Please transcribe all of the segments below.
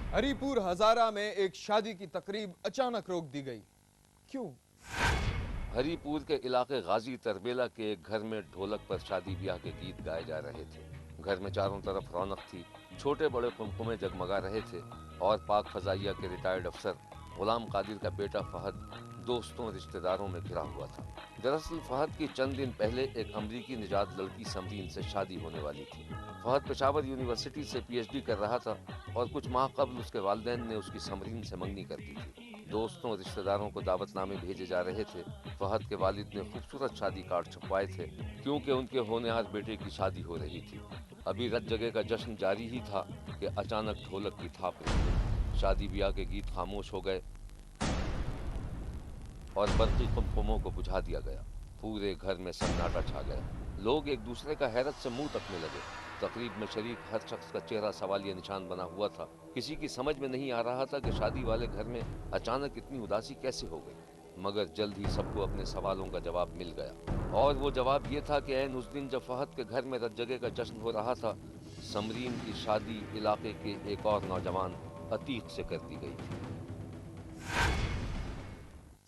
हरी पुर हजारा में एक शादी की तकरीब अचानक रोक दी गई। क्यों? हरीपुर के इलाके गाजी तरबेला के एक घर में ढोलक पर शादी ब्याह के गीत गाए जा रहे थे। घर में चारों तरफ रौनक थी, छोटे बड़े कुमकुमे जगमगा रहे थे और पाक फजाइया के रिटायर्ड अफसर गुलाम कादिर का बेटा फहद दोस्तों रिश्तेदारों में घिरा हुआ था। दरअसल फहद की चंद दिन पहले एक अमरीकी निजात लड़की समरीन से शादी होने वाली थी। फहद पेशावर यूनिवर्सिटी से पीएचडी कर रहा था और कुछ माह कबल उसके वालिदैन ने उसकी समरीन से मंगनी कर दी थी। दोस्तों रिश्तेदारों को दावतनामे भेजे जा रहे थे। फहद के वालिद ने खूबसूरत शादी कार्ड छपवाए थे क्योंकि उनके होनहार बेटे की शादी हो रही थी। अभी रत जगह का जश्न जारी ही था कि अचानक ढोलक की थाप रुक गई। शादी ब्याह के गीत खामोश हो गए और बरकी कुमकुमों को बुझा दिया गया। पूरे घर में सन्नाटा छा गया। लोग एक दूसरे का हैरत से मुंह तकने लगे। तकरीब में शरीक हर शख्स का चेहरा सवालिया निशान बना हुआ था। किसी की समझ में नहीं आ रहा था कि शादी वाले घर में अचानक इतनी उदासी कैसे हो गई, मगर जल्द ही सबको अपने सवालों का जवाब मिल गया। और वो जवाब ये था कि ऐन उस दिन जब फहद के घर में रत जगह का जश्न हो रहा था, समरीन की शादी इलाके के एक और नौजवान अतीक से कर दी गई थी।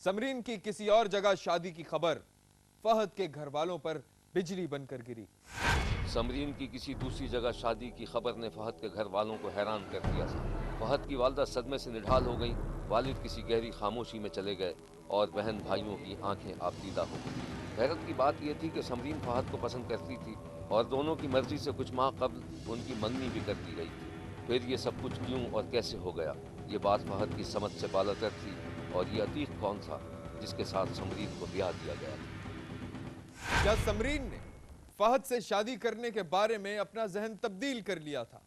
समरीन की किसी और जगह शादी की खबर फहद के घर वालों पर बिजली बनकर गिरी। समरीन की किसी दूसरी जगह शादी की खबर ने फहद के घर वालों को हैरान कर दिया था। फहद की वालदा सदमे से निढाल हो गई, वालिद किसी गहरी खामोशी में चले गए और बहन भाइयों की आंखें आपदीदा हो गई। हैरत की बात यह थी कि समरीन फहद को पसंद करती थी और दोनों की मर्जी से कुछ माह कबल उनकी मंगनी भी कर दी गई थी। फिर ये सब कुछ क्यों और कैसे हो गया, ये बात फहद की समझ से बालातर थी। और ये अतीक कौन था जिसके साथ समरीन को ब्याह दिया गया था? क्या समरीन ने फहद से शादी करने के बारे में अपना जहन तब्दील कर लिया था?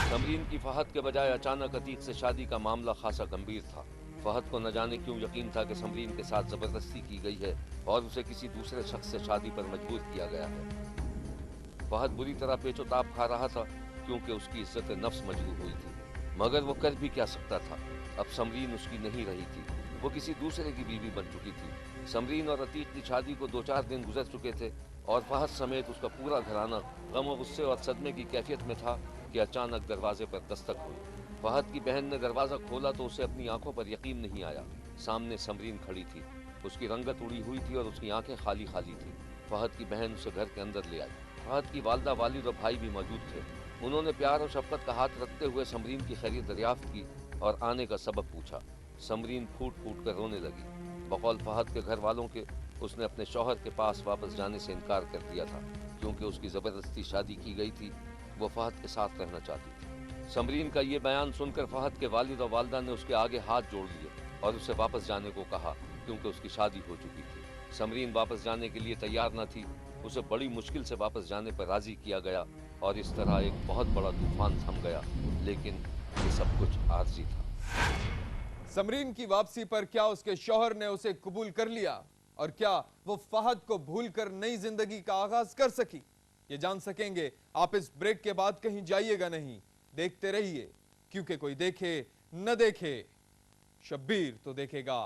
समरीन की फहद के बजाय अचानक अतीक से शादी का मामला खासा गंभीर था। फहद को न जाने क्यों यकीन था कि समरीन के साथ जबरदस्ती की गई है और उसे किसी दूसरे शख्स से शादी पर मजबूर किया गया है। फहद बुरी तरह पेचोताप खा रहा था क्योंकि उसकी इज्जत नफ्स मजबूर हुई थी, मगर वो कर भी क्या सकता था। अब समरीन उसकी नहीं रही थी, वो किसी दूसरे की बीवी बन चुकी थी। समरीन और अतीक की शादी को 2-4 दिन गुजर चुके थे और फहद समेत उसका पूरा घराना गम और गुस्से और सदमे की कैफियत में था कि अचानक दरवाजे पर दस्तक हुई। फहद की बहन ने दरवाज़ा खोला तो उसे अपनी आंखों पर यकीन नहीं आया। सामने समरीन खड़ी थी, उसकी रंगत उड़ी हुई थी और उसकी आंखें खाली खाली थी। फहद की बहन उसे घर के अंदर ले आई। फहद की वालदा, वालिद और भाई भी मौजूद थे। उन्होंने प्यार और शफकत का हाथ रखते हुए समरीन की खैरियत दरियाफ्त की और आने का सबब पूछा। समरीन फूट फूट कर रोने लगी। बकौल फहद के घर वालों के, उसने अपने शौहर के पास वापस जाने से इनकार कर दिया था क्योंकि उसकी ज़बरदस्ती शादी की गई थी। वो फहद के साथ रहना चाहती थी। समरीन का ये बयान सुनकर फहद के वालिद और वालदा ने उसके आगे हाथ जोड़ लिए और उसे वापस जाने को कहा क्योंकि उसकी शादी हो चुकी थी। समरीन वापस जाने के लिए तैयार न थी। उसे बड़ी मुश्किल से वापस जाने पर राज़ी किया गया और इस तरह एक बहुत बड़ा तूफान थम गया, लेकिन ये सब कुछ आर्जी था। समरीन की वापसी पर क्या उसके शौहर ने उसे कबूल कर लिया और क्या वो फहद को भूलकर नई जिंदगी का आगाज कर सकी? ये जान सकेंगे। आप इस ब्रेक के बाद कहीं जाइएगा नहीं, देखते रहिए, क्योंकि कोई देखे न देखे, शब्बीर तो देखेगा।